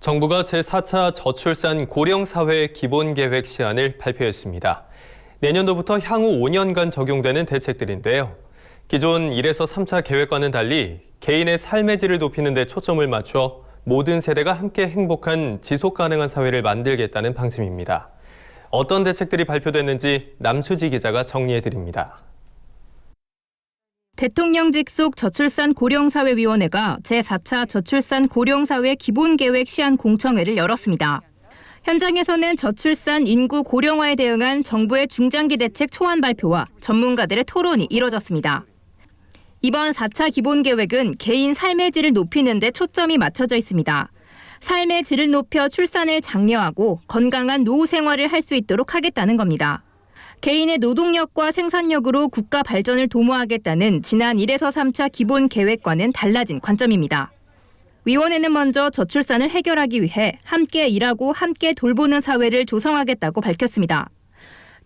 정부가 제4차 저출산 고령사회 기본계획 시안을 발표했습니다. 내년도부터 향후 5년간 적용되는 대책들인데요. 기존 1에서 3차 계획과는 달리 개인의 삶의 질을 높이는 데 초점을 맞춰 모든 세대가 함께 행복한 지속 가능한 사회를 만들겠다는 방침입니다. 어떤 대책들이 발표됐는지 남수지 기자가 정리해드립니다. 대통령 직속 저출산 고령사회위원회가 제4차 저출산 고령사회 기본계획 시안 공청회를 열었습니다. 현장에서는 저출산 인구 고령화에 대응한 정부의 중장기 대책 초안 발표와 전문가들의 토론이 이뤄졌습니다. 이번 4차 기본계획은 개인 삶의 질을 높이는 데 초점이 맞춰져 있습니다. 삶의 질을 높여 출산을 장려하고 건강한 노후 생활을 할 수 있도록 하겠다는 겁니다. 개인의 노동력과 생산력으로 국가 발전을 도모하겠다는 지난 1에서 3차 기본 계획과는 달라진 관점입니다. 위원회는 먼저 저출산을 해결하기 위해 함께 일하고 함께 돌보는 사회를 조성하겠다고 밝혔습니다.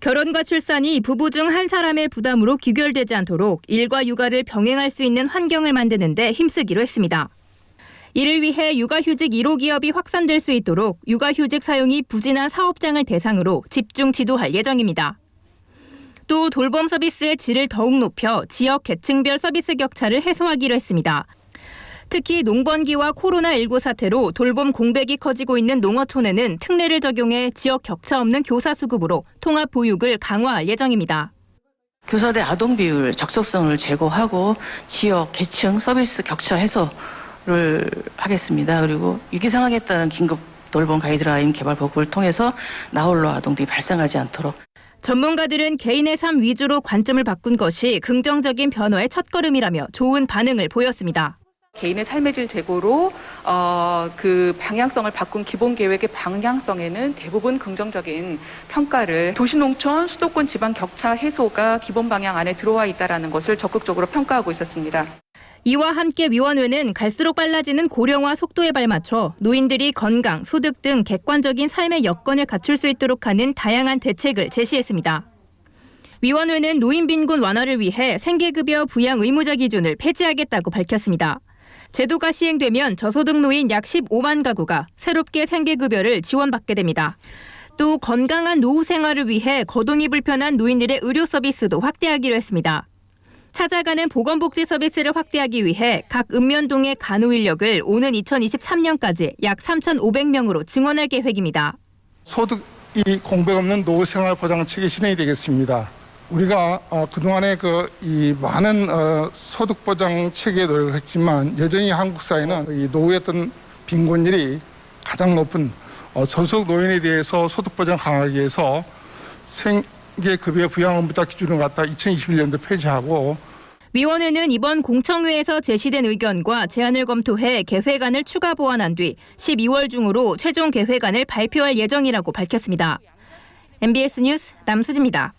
결혼과 출산이 부부 중 한 사람의 부담으로 귀결되지 않도록 일과 육아를 병행할 수 있는 환경을 만드는 데 힘쓰기로 했습니다. 이를 위해 육아휴직 1호 기업이 확산될 수 있도록 육아휴직 사용이 부진한 사업장을 대상으로 집중 지도할 예정입니다. 또 돌봄 서비스의 질을 더욱 높여 지역 계층별 서비스 격차를 해소하기로 했습니다. 특히 농번기와 코로나19 사태로 돌봄 공백이 커지고 있는 농어촌에는 특례를 적용해 지역 격차 없는 교사 수급으로 통합 보육을 강화할 예정입니다. 교사대 아동 비율 적석성을 제고하고 지역 계층 서비스 격차 해소를 하겠습니다. 그리고 위기 상황에 따른 긴급 돌봄 가이드라인 개발 보급을 통해서 나홀로 아동들이 발생하지 않도록. 전문가들은 개인의 삶 위주로 관점을 바꾼 것이 긍정적인 변화의 첫걸음이라며 좋은 반응을 보였습니다. 개인의 삶의 질 제고로 그 방향성을 바꾼 기본 계획의 방향성에는 대부분 긍정적인 평가를 도시농촌, 수도권 지방 격차 해소가 기본 방향 안에 들어와 있다는 것을 적극적으로 평가하고 있었습니다. 이와 함께 위원회는 갈수록 빨라지는 고령화 속도에 발맞춰 노인들이 건강, 소득 등 객관적인 삶의 여건을 갖출 수 있도록 하는 다양한 대책을 제시했습니다. 위원회는 노인 빈곤 완화를 위해 생계급여 부양 의무자 기준을 폐지하겠다고 밝혔습니다. 제도가 시행되면 저소득 노인 약 15만 가구가 새롭게 생계급여를 지원받게 됩니다. 또 건강한 노후 생활을 위해 거동이 불편한 노인들의 의료 서비스도 확대하기로 했습니다. 찾아가는 보건복지 서비스를 확대하기 위해 각 읍면동의 간호 인력을 오는 2023년까지 약 3,500명으로 증원할 계획입니다. 소득이 공백 없는 노후 생활 보장책이 실현이 되겠습니다. 우리가 그동안에 이 많은 소득 보장 체계에 노력을 했지만 여전히 한국 사회는 이 노후의 어떤 빈곤율이 가장 높은 저소득 노인에 대해서 소득 보장 강화하기 위해서 생계급여 부양 의무자 기준을 갖다 2021년도 폐지하고. 위원회는 이번 공청회에서 제시된 의견과 제안을 검토해 계획안을 추가 보완한 뒤 12월 중으로 최종 계획안을 발표할 예정이라고 밝혔습니다. MBS 뉴스 남수지입니다.